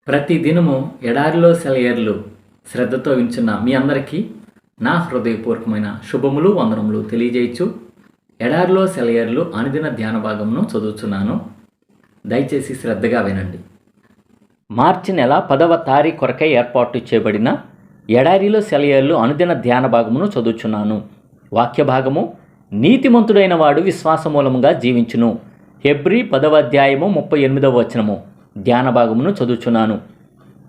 ప్రతి దినము ఎడారిలో సెలయేర్లు శ్రద్ధతో వింటున్న మీ అందరికీ నా హృదయపూర్వకమైన శుభములు వందనములు తెలియజేయచ్చు. ఎడారిలో సెలయేర్లు అనుదిన ధ్యాన భాగమును చదువుతున్నాను. దయచేసి శ్రద్ధగా వినండి. మార్చి నెల 10వ తారీఖు కొరకై ఏర్పాటు చేయబడిన ఎడారిలో సెలయేర్లు అనుదిన ధ్యాన భాగమును చదువుచున్నాను. వాక్య భాగము, నీతిమంతుడైన వాడు విశ్వాసమూలముగా జీవించును. హెబ్రీ 10వ అధ్యాయము 38వ వచనము ధ్యాన భాగమును చదువుచున్నాను.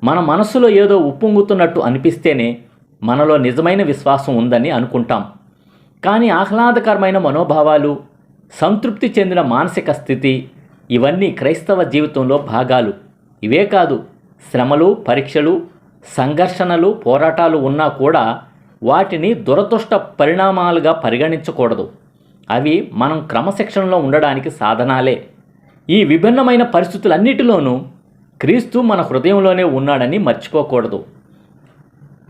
మన మనస్సులో ఏదో ఉప్పొంగుతున్నట్టు అనిపిస్తేనే మనలో నిజమైన విశ్వాసం ఉందని అనుకుంటాం. కానీ ఆహ్లాదకరమైన మనోభావాలు, సంతృప్తి చెందిన మానసిక స్థితి, ఇవన్నీ క్రైస్తవ జీవితంలో భాగాలు. ఇవే కాదు, శ్రమలు, పరీక్షలు, సంఘర్షణలు, పోరాటాలు ఉన్నా కూడా వాటిని దురదృష్ట పరిణామాలుగా పరిగణించకూడదు. అవి మనం క్రమశిక్షణలో ఉండడానికి సాధనాలే. ఈ విభిన్నమైన పరిస్థితులన్నిటిలోనూ క్రీస్తు మన హృదయంలోనే ఉన్నాడని మర్చిపోకూడదు.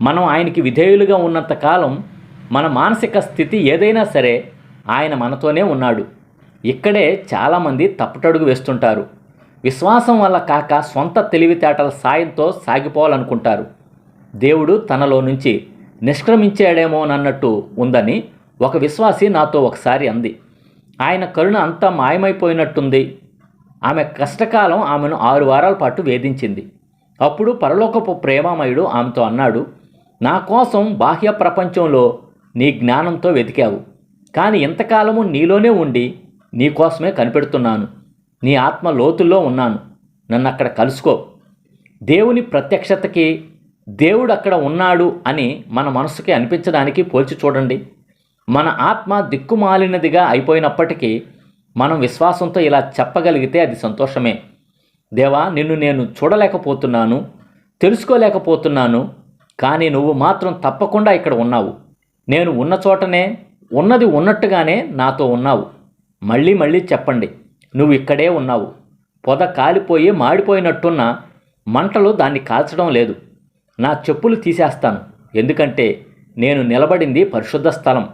మనం ఆయనకి విధేయులుగా ఉన్నంతకాలం మన మానసిక స్థితి ఏదైనా సరే ఆయన మనతోనే ఉన్నాడు. ఇక్కడే చాలామంది తప్పుటడుగు వేస్తుంటారు. విశ్వాసం వల్ల కాక సొంత తెలివితేటల సాయంతో సాగిపోవాలనుకుంటారు. దేవుడు తనలో నుంచి నిష్క్రమించాడేమోనన్నట్టు ఉందని ఒక విశ్వాసి నాతో ఒకసారి అంది. ఆయన కరుణ అంతా మాయమైపోయినట్టుంది. ఆమె కష్టకాలం ఆమెను 6 వారాల పాటు వేధించింది. అప్పుడు పరలోకపు ప్రేమామయుడు ఆమెతో అన్నాడు, నా కోసం బాహ్య ప్రపంచంలో నీ జ్ఞానంతో వెతికావు, కానీ ఇంతకాలము నీలోనే ఉండి నీ కోసమే కనిపెడుతున్నాను. నీ ఆత్మ లోతుల్లో ఉన్నాను, నన్ను అక్కడ కలుసుకో. దేవుని ప్రత్యక్షతకి దేవుడు అక్కడ ఉన్నాడు అని మన మనసుకి అనిపించడానికి పోల్చి చూడండి. మన ఆత్మ దిక్కుమాలినదిగా అయిపోయినప్పటికీ మనం విశ్వాసంతో ఇలా చెప్పగలిగితే అది సంతోషమే. దేవా, నిన్ను నేను చూడలేకపోతున్నాను, తెలుసుకోలేకపోతున్నాను, కానీ నువ్వు మాత్రం తప్పకుండా ఇక్కడ ఉన్నావు. నేను ఉన్న చోటనే, ఉన్నది ఉన్నట్టుగానే నాతో ఉన్నావు. మళ్ళీ మళ్ళీ చెప్పండి, నువ్వు ఇక్కడే ఉన్నావు. పొద కాలిపోయి మాడిపోయినట్టున్న మంటలు దాన్ని కాల్చడం లేదు. నా చెప్పులు తీసేస్తాను, ఎందుకంటే నేను నిలబడింది పరిశుద్ధ స్థలం.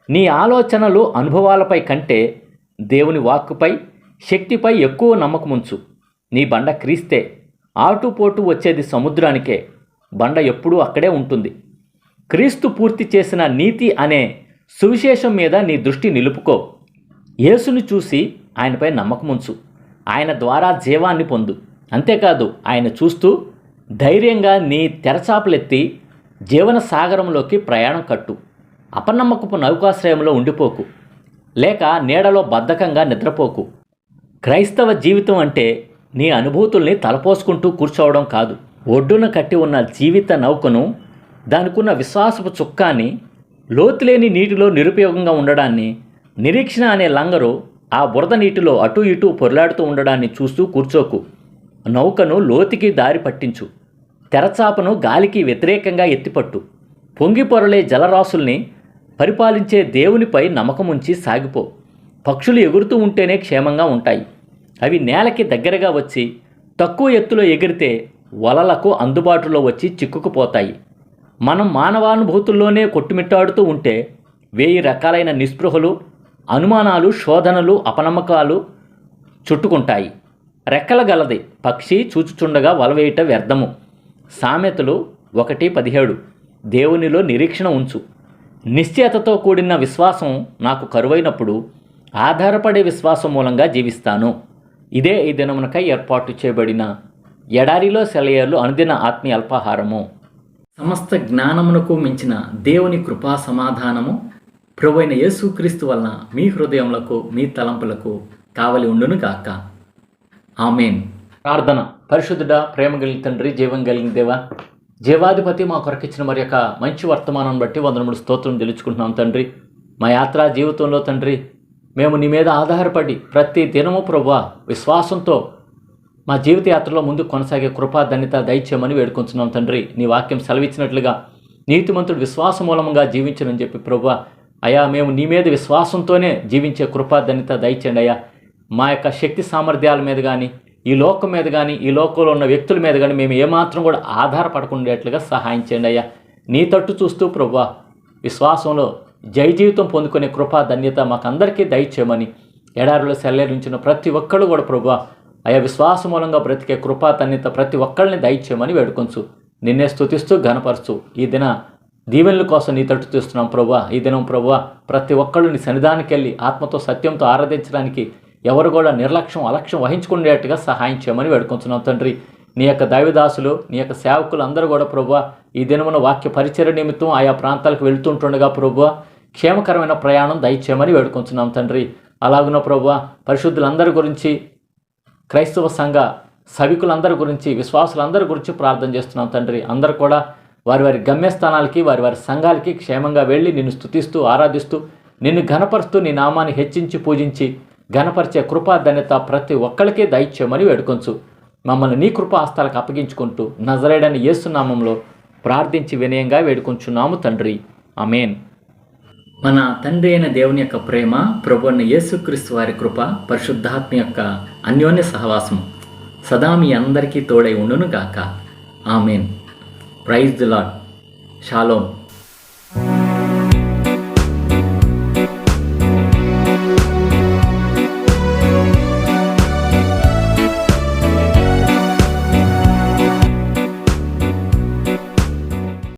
నీ ఆలోచనలు, అనుభవాలపై కంటే దేవుని వాక్కుపై, శక్తిపై ఎక్కువ నమ్మకముంచు. నీ బండ క్రీస్తే. ఆటుపోటు వచ్చేది సముద్రానికే, బండ ఎప్పుడూ అక్కడే ఉంటుంది. క్రీస్తు పూర్తి చేసిన నీతి అనే సువిశేషం మీద నీ దృష్టి నిలుపుకో. యేసుని చూసి ఆయనపై నమ్మకముంచు. ఆయన ద్వారా జీవాన్ని పొందు. అంతేకాదు, ఆయన చూస్తూ ధైర్యంగా నీ తెరచాపలెత్తి జీవన సాగరంలోకి ప్రయాణం కట్టు. అపనమ్మకపు నౌకాశ్రయంలో ఉండిపోకు, లేక నీడలో బద్ధకంగా నిద్రపోకు. క్రైస్తవ జీవితం అంటే నీ అనుభూతుల్ని తలపోసుకుంటూ కూర్చోవడం కాదు. ఒడ్డున కట్టి ఉన్న జీవిత నౌకను, దానికున్న విశ్వాసపు చుక్కాన్ని, లోతులేని నీటిలో నిరుపయోగంగా ఉండడాన్ని, నిరీక్షణ అనే లంగరు ఆ బురద నీటిలో అటూ ఇటూ పొర్లాడుతూ ఉండడాన్ని చూస్తూ కూర్చోకు. నౌకను లోతుకి దారి పట్టించు. తెరచాపను గాలికి వ్యతిరేకంగా ఎత్తిపట్టు. పొంగి పొరలే జలరాశుల్ని పరిపాలించే దేవునిపై నమ్మకముంచి సాగిపో. పక్షులు ఎగురుతూ ఉంటేనే క్షేమంగా ఉంటాయి. అవి నేలకి దగ్గరగా వచ్చి తక్కువ ఎత్తులో ఎగిరితే వలలకు అందుబాటులో వచ్చి చిక్కుకుపోతాయి. మనం మానవానుభూతుల్లోనే కొట్టుమిట్టాడుతూ ఉంటే 1000 రకాలైన నిస్పృహలు, అనుమానాలు, శోధనలు, అపనమ్మకాలు చుట్టుకుంటాయి. రెక్కల గలది పక్షి చూచుచుండగా వలవేయట వ్యర్థము. సామెతలు 1:17. దేవునిలో నిరీక్షణ ఉంచు. నిశ్చయతతో కూడిన విశ్వాసం నాకు కరువైనప్పుడు ఆధారపడే విశ్వాసం మూలంగా జీవిస్తాను. ఇదే ఈ దినమునకై ఏర్పాటు చేయబడిన ఎడారిలో సెలయేర్లు అనుదిన ఆత్మీయ అల్పాహారము. సమస్త జ్ఞానమునకు మించిన దేవుని కృపా సమాధానము ప్రభువైన యేసుక్రీస్తు వలన మీ హృదయములకు, మీ తలంపులకు కావలి ఉండును గాక. ఆమేన్. ప్రార్థన. పరిశుద్ధుడా, ప్రేమ కలిగిన తండ్రి, జీవం కలిగిన దేవా, జీవాధిపతి, మా కొరకిచ్చిన మరి యొక్క మంచి వర్తమానం బట్టి వందనములు స్తోత్రం తెలుసుకుంటున్నాం తండ్రి. మా యాత్రా జీవితంలో తండ్రి, మేము నీ మీద ఆధారపడి ప్రతి దినము ప్రభువా విశ్వాసంతో మా జీవిత యాత్రలో ముందు కొనసాగే కృపా ధన్యత దయచేయమని వేడుకొంచున్నాం తండ్రి. నీ వాక్యం సెలవిచ్చినట్లుగా నీతిమంతుడు విశ్వాస మూలముగా జీవించనని చెప్పి ప్రభువా, అయ్యా మేము నీ మీద విశ్వాసంతోనే జీవించే కృపా ధన్యత దయచేయండి అయ్యా. మా యొక్క శక్తి సామర్థ్యాల మీద కానీ, ఈ లోకం మీద కానీ, ఈ లోకంలో ఉన్న వ్యక్తుల మీద కానీ మేము ఏమాత్రం కూడా ఆధారపడకుండేట్లుగా సహాయం చేయండి అయ్యా. నీ తట్టు చూస్తూ ప్రభువా విశ్వాసంలో జయ జీవితం పొందుకునే కృపా ధన్యత మాకందరికీ దయచేయమని ఎడారిలో సెలవించిన ప్రతి ఒక్కరు కూడా ప్రభువా అయా విశ్వాస మూలంగా బ్రతికే కృపా తన్నిత ప్రతి ఒక్కళ్ళని దయచేయమని వేడుకొంచు. నిన్నే స్తుతిస్తూ ఘనపరుస్తూ ఈ దిన దీవెనల కోసం నీ తట్టు తీస్తున్నాం ప్రభువా. ఈ దినం ప్రభువా ప్రతి ఒక్కళ్ళు నీ సన్నిధానికి వెళ్ళి ఆత్మతో సత్యంతో ఆరాధించడానికి ఎవరు కూడా నిర్లక్ష్యం అలక్ష్యం వహించుకునేట్టుగా సహాయం చేయమని వేడుకొంచున్నాం తండ్రి. నీ యొక్క దైవదాసులు నీ యొక్క సేవకులు అందరూ కూడా ప్రభువా ఈ దినమున వాక్య పరిచర్య నిమిత్తం ఆయా ప్రాంతాలకు వెళ్తుంటుండగా ప్రభువా క్షేమకరమైన ప్రయాణం దయచేయమని వేడుకొంచున్నాం తండ్రి. అలాగున్న ప్రభువా పరిశుద్ధులందరి గురించి, క్రైస్తవ సంఘ సభికులందరి గురించి, విశ్వాసులందరి గురించి ప్రార్థన చేస్తున్నాం తండ్రి. అందరూ కూడా వారి వారి గమ్యస్థానాలకి వారి వారి సంఘాలకి క్షేమంగా వెళ్ళి నిన్ను స్తుతిస్తూ ఆరాధిస్తూ నిన్ను ఘనపరుస్తూ నీ నామాన్ని హెచ్చించి పూజించి ఘనపరిచే కృపా ధన్యత ప్రతి ఒక్కరికి దయచేయమని వేడుకొంచు. మమ్మల్ని నీ కృపా హస్తాలకు అప్పగించుకుంటూ నజరేయుడైన యేసు నామంలో ప్రార్థించి వినయంగా వేడుకొంచున్నాము తండ్రి. ఆమేన్. మన తండ్రి అయిన దేవుని యొక్క ప్రేమ, ప్రభువైన యేసుక్రీస్తు వారి కృప, పరిశుద్ధాత్మ యొక్క అన్యోన్య సహవాసం సదా మీ అందరికీ తోడై ఉండును గాక. Amen. Praise the lord. Shalom.